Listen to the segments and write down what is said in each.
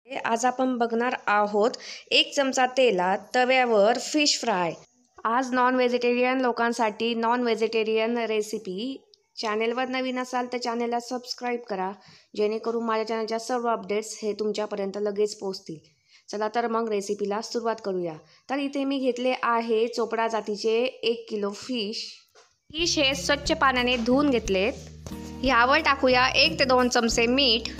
आज आपण बघणार आहोत 1 चमचा तेलात तव्यावर फिश फ्राय। आज नॉन व्हेजिटेरियन लोकांसाठी नॉन व्हेजिटेरियन रेसिपी। चॅनेलवर नवीन असाल तर चॅनेलला सबस्क्राईब करा, जेणेकरून माझ्या चॅनलच्या सर्व अपडेट्स हे तुमच्यापर्यंत लगेच पोहोचतील। चला तर मग रेसिपीला सुरुवात करूया। तर इथे मी घेतले आहे चोपडा जातीचे 1 किलो फिश हे स्वच्छ पाण्याने धुवून घेतलेत। यावर टाकूया 1 ते 2 चमचे मीठ।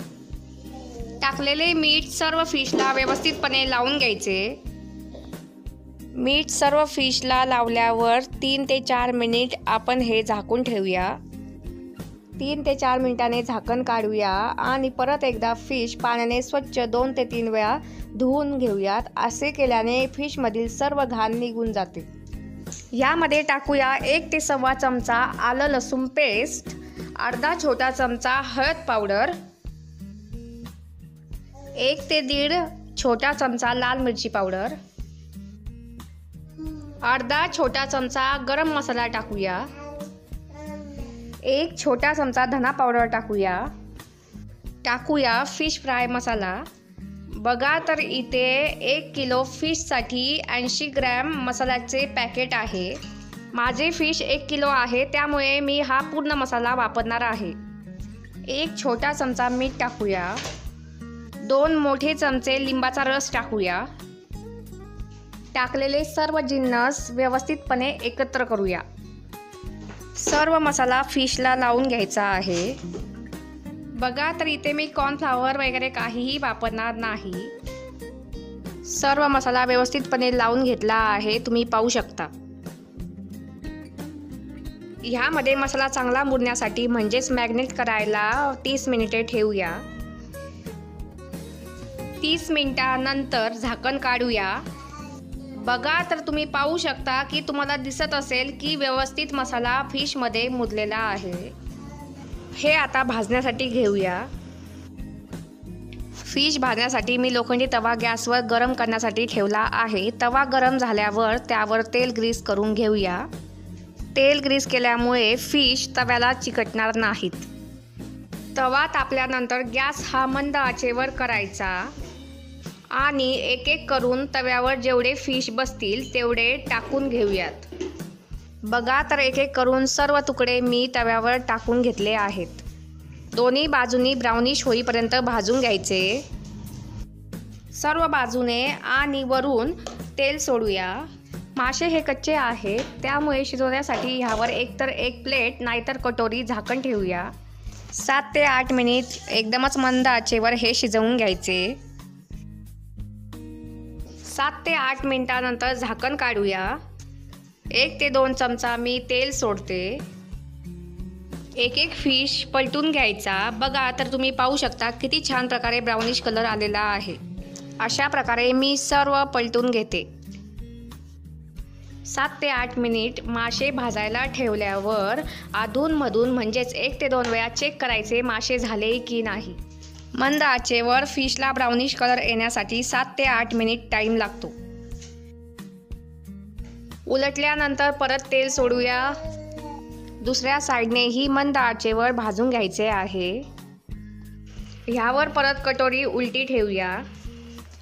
टाकलेले मीठ सर्व फिशला व्यवस्थितपणे लावून घ्यायचे। मीठ सर्व फिशला लावल्यावर 3 ते 4 मिनिट आपण हे झाकून ठेवूया। 3 ते 4 मिनिटांनी झाकण काढूया आणि परत एकदा फिश पाण्याने स्वच्छ 2 ते 3 वेळा धुवून घेऊयात। असे केल्याने फिशमधील सर्व घाण निघून जाते। यामध्ये टाकूया 1 ते सव्वा चमचा आलं लसूण पेस्ट, अर्धा छोटा चमचा हळद पावडर, 1 ते 1.5 छोटा चमचा लाल मिरची पावडर, अर्धा छोटा चमचा गरम मसाला टाकूया, 1 छोटा चमचा धना पावडर टाकूया फिश फ्राय मसाला। बघा तर इथे 1 किलो फिशसाठी 80 ग्रॅम मसाल्याचे पॅकेट आहे। माझे फिश 1 किलो आहे, त्यामुळे मी हा पूर्ण मसाला वापरणार आहे। 1 छोटा चमचा मीठ टाकूया, 2 मोठे चमचे लिंबाचा रस टाकूया। टाकलेले सर्व जिन्नस व्यवस्थितपणे एकत्र करूया। सर्व मसाला फिशला लावून घ्यायचा आहे। बघा तर इथे मी कॉर्नफ्लॉवर वगैरे काहीही वापरणार नाही। सर्व मसाला व्यवस्थितपणे लावून घेतला आहे, तुम्ही पाहू शकता। ह्यामध्ये मसाला चांगला मुरण्यासाठी म्हणजेच मॅग्नेट करायला 30 मिनिटे ठेवूया। 30 मिनिटांनंतर झाकण काढूया। बघा तर तुम्ही पाहू शकता की तुम्हाला दिसत असेल की व्यवस्थित मसाला फिशमध्ये मुरलेला आहे। हे आता भाजण्यासाठी घेऊया। फिश भाजण्यासाठी मी लोखंडी तवा गॅसवर गरम करण्यासाठी ठेवला आहे। तवा गरम झाल्यावर त्यावर तेल ग्रीस करून घेऊया। तेल ग्रीस केल्यामुळे फिश तव्याला चिकटणार नाहीत। तवा तापल्यानंतर गॅस हा मंद आचेवर करायचा आणि एक एक करून तव्यावर जेवढे फिश बसतील तेवढे टाकून घेऊयात। बघा तर एक एक करून सर्व तुकडे मी तव्यावर टाकून घेतले आहेत। दोन्ही बाजूनी ब्राउनिश होईपर्यंत भाजून घ्यायचे। सर्व बाजूने आणि वरून तेल सोडूया। मासे हे कच्चे आहेत, त्यामुळे शिजवण्यासाठी ह्यावर एकतर एक प्लेट नाहीतर कटोरी झाकण ठेवूया। 7 ते 8 मिनिट एकदमच मंद आचेवर हे शिजवून घ्यायचे। 7 ते 8 मिनिटांनंतर झाकण काढूया। 1 ते 2 चमचा मी तेल सोडते। एक एक फिश पलटून घ्यायचा। बघा तर तुम्ही पाहू शकता किती छान प्रकारे ब्राउनिश कलर आलेला आहे। अशा प्रकारे मी सर्व पलटून घेते। 7 ते 8 मिनिट मासे भाजायला ठेवल्यावर अधूनमधून म्हणजेच 1 ते 2 वेळा चेक करायचे मासे झाले की नाही। मंद आचेवर फिशला ब्राउनिश कलर येण्यासाठी 7 ते 8 मिनिट टाइम लागतो। उलटल्यानंतर परत तेल सोडूया। दुसऱ्या साईडनेही मंद आचेवर भाजून घ्यायचे आहे। ह्यावर परत कटोरी उलटी ठेवूया।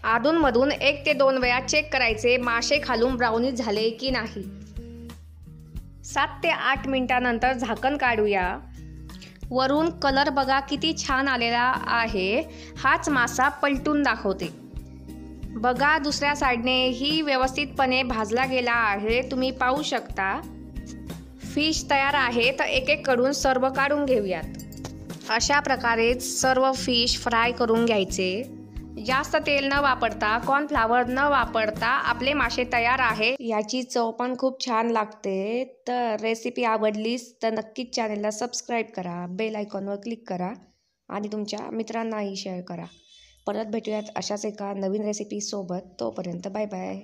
अधूनमधून 1 ते 2 वेळा चेक करायचे मासे खालून ब्राउनिश झाले की नाही। 7 ते 8 मिनिटांनंतर झाकण काढूया। वरून कलर बघा किती छान आलेला आहे। हाच मासा पलटून दाखवते। बघा दुसऱ्या साईडनेही व्यवस्थितपणे भाजला गेला आहे, तुम्ही पाहू शकता। फिश तयार आहे, तर एक एक करून सर्व काढून घेऊयात। अशा प्रकारे सर्व फिश फ्राय करून घ्यायचे। जास्त तेल न वापरता, कॉर्नफ्लॉवर न वापरता आपले मासे तयार आहे। याची चव पण खूप छान लागते। तर रेसिपी आवडलीच तर नक्कीच चॅनेलला सबस्क्राईब करा, बेल आयकॉनवर क्लिक करा आणि तुमच्या मित्रांनाही शेअर करा। परत भेटूयात अशाच एका नवीन रेसिपी सोबत। तोपर्यंत बाय बाय।